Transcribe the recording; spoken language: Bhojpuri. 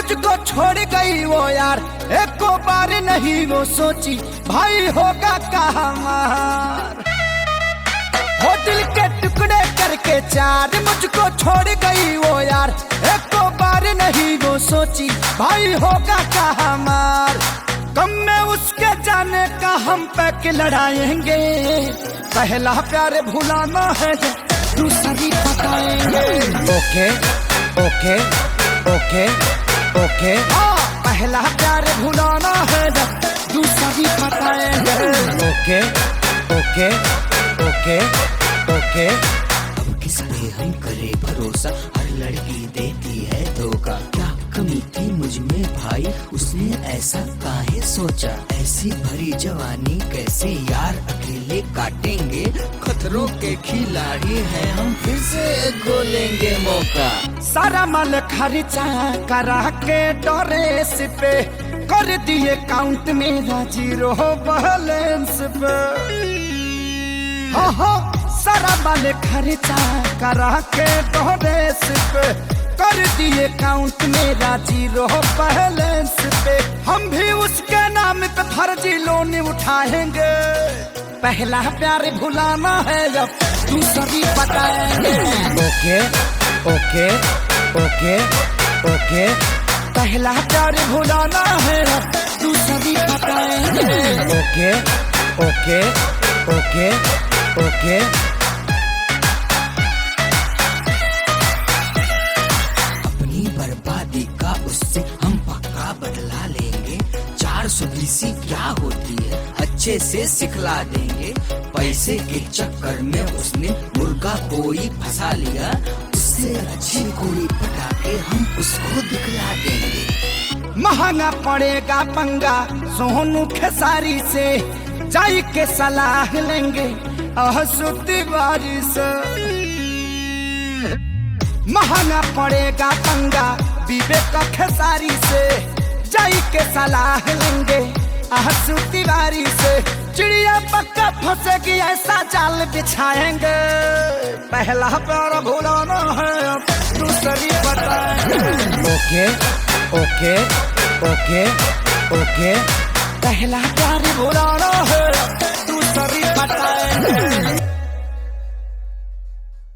मुझको छोड़ गई वो यार, एक बार नहीं वो सोची भाई होगा कहाँ मार। हो दिल के टुकड़े करके चार, मुझको छोड़ गई वो यार, एक बार नहीं वो सोची भाई होगा कहाँ मार। कम में उसके जाने का हम पैक लड़ाएंगे, पहला प्यार भुलाना है दूसरी बताएंगे। ओके ओके ओके ओके, पहला प्यार भुलाना है दूसरी बताएंगे। ओके ओके ओके ओके। अब किस पे हम करे भरोसा, हर लड़की देती है धोखा। क्या कमी थी मुझ में भाई, उसने ऐसा काहे सोचा। ऐसी भरी जवानी कैसे यार अकेले काटेंगे, खतरों के खिलाड़ी हैं हम, फिर से खोलेंगे मौका। सारा माल खर्चा करा के ड्रेस पे, कर दिए काउंट मेरा जीरो बैलेंस पे। सारा माल खर्चा करा के ड्रेस पे, कर दिए काउंट मेरा जीरो बैलेंस पे। हम भी उसके नाम पे फर्जी लोन उठाएंगे, पहला प्यार भुलाना है जब दूसरी बताएंगे। ओके ओके ओके ओके, पहला प्यार भुलाना है दूसरी बताएंगे। ओके ओके ओके ओके। अपनी बर्बादी का उससे हम पक्का बदला लेंगे। 420 क्या होती है अच्छे से सिखला देंगे। पैसे के चक्कर में उसने मुर्गा कोई फंसा लिया, उससे अच्छी कोई पटा के हम उसको दिखला देंगे। महंगा पड़ेगा पंगा सोनू खेसारी से, जाई के सलाह लेंगे आसुती बारी से। महंगा पड़ेगा पंगा विवेक खेसारी से, जाई के सलाह लेंगे आसुती बारी से। चिड़िया पक्का फंसेगी ऐसा जाल बिछाएंगे, पहला प्यार भुलाना है अब दूसरी बताएंगे। ओके ओके ओके ओके, पहला प्यार भुलाना है